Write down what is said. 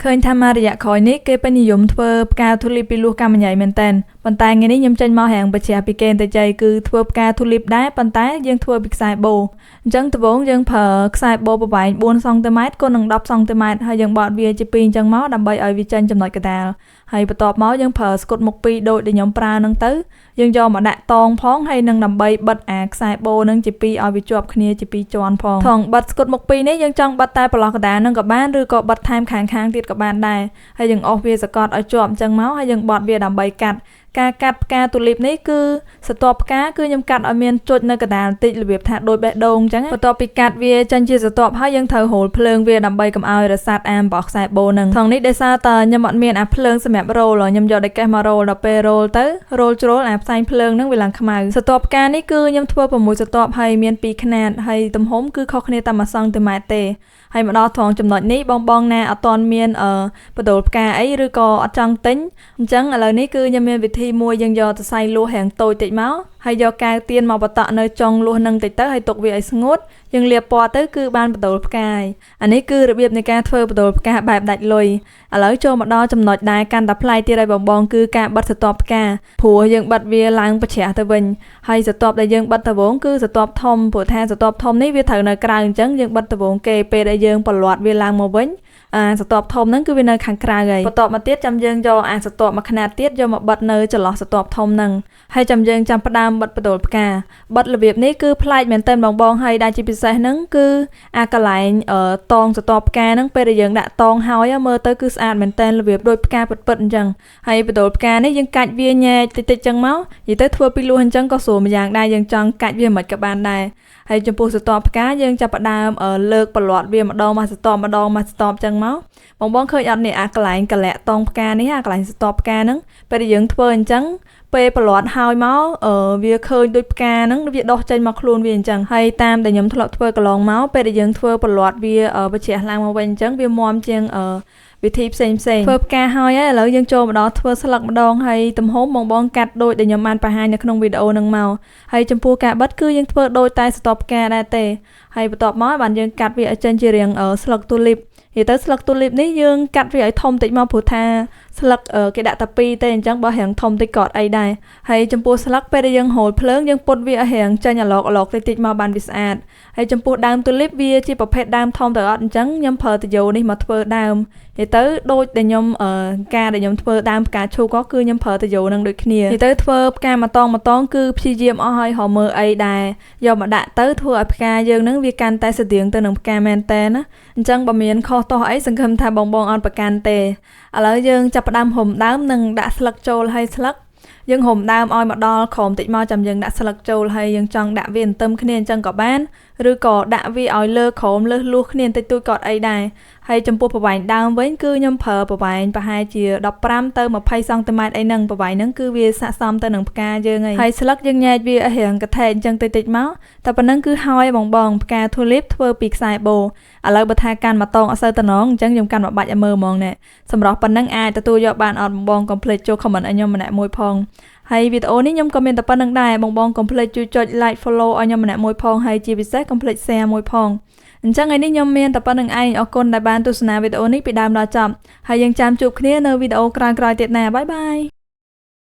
ឃើញថាមករយៈក្រោយនេះគេពេញនិយមធ្វើផ្កាទូលីបពីលួសកាំញ៉ៃមែនតែនប៉ុន្តែថ្ងៃនេះខ្ញុំចេញមកហាងបច្ចាពីគេតែចៃគឺធ្វើផ្កាទូលីបដែរប៉ុន្តែយើងធ្វើពីខ្សែបូអញ្ចឹងដំបូងយើងប្រើខ្សែបូប្រវែង4សង់ទីម៉ែត្រគុណនឹង10សង់ទីម៉ែត្រហើយយើងបត់វាជា2អញ្ចឹងមកដើម្បីឲ្យវាចេញចំណុចកដាលហើយបន្ទាប់មកយើងប្រើស្គុតមុខ2ដូចខ្ញុំប្រើហ្នឹងទៅយើងយកមកដាក់តងផងហើយនឹងដើម្បីបិទអាខ្សែបូនឹងជា2ឲ្យវាជាប់គ្នាជា2ជាន់ផងថងបិទស្គុតមុខ2នេះយើងចង់បិទតែប្រឡោះកដាលនឹងក៏បានឬក៏បិទថែមខាងទៀតក៏បានដែរហើយយើងអស់វាសកត់ឲ្យជាប់អញ្ចឹងមកហើយយើងបត់វាដើម្បីកាត់ការកាត់ផ្កាទូលីបនេះគឺស្រទាប់ផ្កាគឺខ្ញុំកាត់ឲ្យមានចុចនៅកណ្ដាលបន្តិចរបៀបថាដូចបេះដូងអញ្ចឹងបន្ទាប់ពីកាត់វាចេញជាស្រទាប់ហើយយើងត្រូវហូលភ្លើងវាដើម្បីកុំឲ្យរសាត់អាមរបស់ខ្សែបូនឹងថងនេះដោយសារតែខ្ញុំអត់មានអាភ្លើងសម្រាប់រ៉ូលខ្ញុំយកដេកេះមករ៉ូលដល់ពេលរ៉ូលទៅរ៉ូលជ្រុលអាផ្សែងភ្លើងនឹងវាឡើងខ្មៅស្រទាប់ផ្កានេះគឺខ្ញុំធ្វើ6ស្រទាប់ហើយមាន2ខ្នាតហើយទំហំគឺខុសគ្នាតែ1សង់ទីម៉ែត្រទេហើយមកដល់ត្រង់ចំណុចនេះបងណាអត់ទាន់មានបដូលផ្កាអីឬក៏អត់ចង់ទិញអញ្ចឹងឥឡូវនេះគឺខ្ញុំមានវិធីមួយយើងយកទៅសៃលួសរាងតូចតិចមកហើយយកកែវទៀនមកបតក់នៅចុងលួសនឹងតិចទៅហើយទុកវាឲ្យស្ងួតយើងលាបពណ៌ទៅគឺបានបដូលផ្កាអានេះគឺរបៀបនៃការធ្វើបដូលផ្កាបែបដាច់លុយឥឡូវចូលមកដល់ចំណុចដែលកាន់តែប្លែកទៀតហើយបងគឺការបិទស្រទាប់ផ្កាព្រោះយើងបិទវាឡើងបច្រាស់ទៅវិញហើយស្រទាប់ដែលយើងបិទត្បូងគឺស្រទាប់ធំព្រោះថាស្រទាប់ធំនេះវាត្រូវនៅក្រៅអញ្ចឹងយើងបិទត្បូងគេពេលដែលយើងប្រឡាត់វាឡើងមកវិញស្រទាប់ធំហ្នឹងគឺវានៅខាងក្រៅហើយបន្ទាប់មកទៀតចាំយើងយកស្រទាប់មួយខ្នាតទៀតយកមកបិទនៅចន្លោះស្រទាប់ធំហ្នឹងហើយចាំយើងចាំផ្ដើមបិទបដូលផ្កាបិទរបៀបនេះគឺប្លែកមែនទែនបងហើយដែលជាពិសេសហ្នឹងគឺអាកន្លែងតងស្រទាប់ផ្កាហ្នឹងពេលដែលយើងដាក់តងហើយមើលទៅគឺស្អាតមែនទែនរបៀបដូចផ្កាពិតៗអញ្ចឹងហើយបដូលផ្កានេះយើងកាច់វាញែកតិចអញ្ចឹងមកនិយាយទៅធ្វើពីលួសអញ្ចឹងក៏ស្រួលម្យ៉ាងដែរយើងចង់កាច់វាមិនក៏បានដែរហើយចំពោះស្រទាប់ផ្កាយើងចាប់ផ្ដើមលើកប្រឡាត់វាម្ដងមកស្រទាប់ម្ដងមកស្រទាប់អញ្ចឹងមកបងឃើញអត់នេះអាកន្លែងកលាក់តងផ្កានេះអាកន្លែងស្រទាប់ផ្កាហ្នឹងពេលដែលយើងធ្វើអញ្ចឹងពេលប្រឡាត់ហើយមកវាឃើញដូចផ្កាហ្នឹងវាដោះចេញមកខ្លួនវាអញ្ចឹងហើយតាមដែលខ្ញុំធ្លាប់ធ្វើកន្លងមកពេលដែលយើងធ្វើប្រឡាត់វាបច្រាស់ឡើងមកវិញអញ្ចឹងវាមាំជាងវិធីផ្សេងធ្វើផ្កាហើយឥឡូវយើងចូលមកដល់ធ្វើស្លឹកម្ដងហើយទំហំបងកាត់ដូចដែលខ្ញុំបានបង្ហាញនៅក្នុងវីដេអូហ្នឹងមកហើយចំពោះការបិទគឺយើងធ្វើដូចតែស្រទាប់ផ្កាដែរទេហើយបន្ទាប់មកបានយើងកាត់វាឲ្យចេញជារាងស្លឹកទូលីបនិយាយទៅស្លឹកទូលីបនេះយើងកាត់វាឲ្យធំតិចមកព្រោះថាស្លឹកគេដាក់តែ2ទេអញ្ចឹងបើរាងធំតិចក៏អត់អីដែរហើយចំពោះស្លឹកពេលដែលយើងហូលភ្លើងយើងពុតវាឲ្យរាងចេញអាឡកតិចមកបានវាស្អាតហើយចំពោះដើមទូលីបវាជាប្រភេទដើមធំទៅអត់អញ្ចឹងខ្ញុំប្រើតាយ៉ូនេះមកធ្វើដើមនិយាយទៅដូចដែលខ្ញុំការដែលខ្ញុំធ្វើដើមផ្កាឈូកក៏គឺខ្ញុំប្រើតាយ៉ូនឹងដូចគ្នានិយាយទៅធ្វើផ្កាម្តងគឺព្យាយាមអស់ឲ្យរមើអីដែរយកមកដាក់ទៅធ្វើឲ្យផ្កាយើងនឹងវាកាន់តែស្តៀងទៅនឹងផ្កាមែនតើណាអញ្ចឹងបើមានខុសតោះអីសង្ឃឹមថាបងអត់ប្រកាន់ទេឥឡូវយើងចាប់ផ្ដើមរុំដើមនិងដាក់ស្លឹកចូលហើយស្លឹកយើងរុំដើមឲ្យមកដល់ក្រោមតិចមកចាំយើងដាក់ស្លឹកចូលហើយយើងចង់ដាក់វាន្ទឹមគ្នាអញ្ចឹងក៏បានឬក៏ដាក់វាឲ្យលើក្រោមលើសលួសគ្នាតិចតួចក៏អីដែរហើយចំពោះប្រវែងដើមវិញគឺខ្ញុំប្រើប្រវែងប្រហែលជា15ទៅ20សង់ទីម៉ែត្រអីហ្នឹងប្រវែងហ្នឹងគឺវាស័ក្តិសមទៅនឹងផ្កាយើងហើយស្លឹកយើងញែកវាឲ្យរាងកថេកអញ្ចឹងតិចមកតែប៉ុណ្្នឹងគឺហើយបងផ្កាទូលីបធ្វើពីខ្សែបូឥឡូវបើថាកាន់មកតងអត់សូវតំណងអញ្ចឹងខ្ញុំកាន់មកបាច់ឲ្យមើលហ្មងណែសម្រាប់ប៉ុណ្្នឹងអាចទទួលយកបានអត់បងកុំភ្លេចចូល comment ឲ្យខ្ញុំម្នាក់មួយផងហើយវីដេអូនេះខ្ញុំក៏មានតែប៉ុណ្្នឹងដែរបងកុំភ្លេចជួយចុច like follow ឲ្យខ្ញុំម្នាក់មួយផងហើយជាពិសេសកុំភ្លេច share មួយផងអញ្ចឹងថ្ងៃនេះខ្ញុំមានតែប៉ុណ្្នឹងឯងអរគុណដែលបានទស្សនាវីដេអូនេះពីដើមដល់ចប់ហើយយើងចាំជួបគ្នានៅវីដេអូក្រោយៗទៀតណាបាយ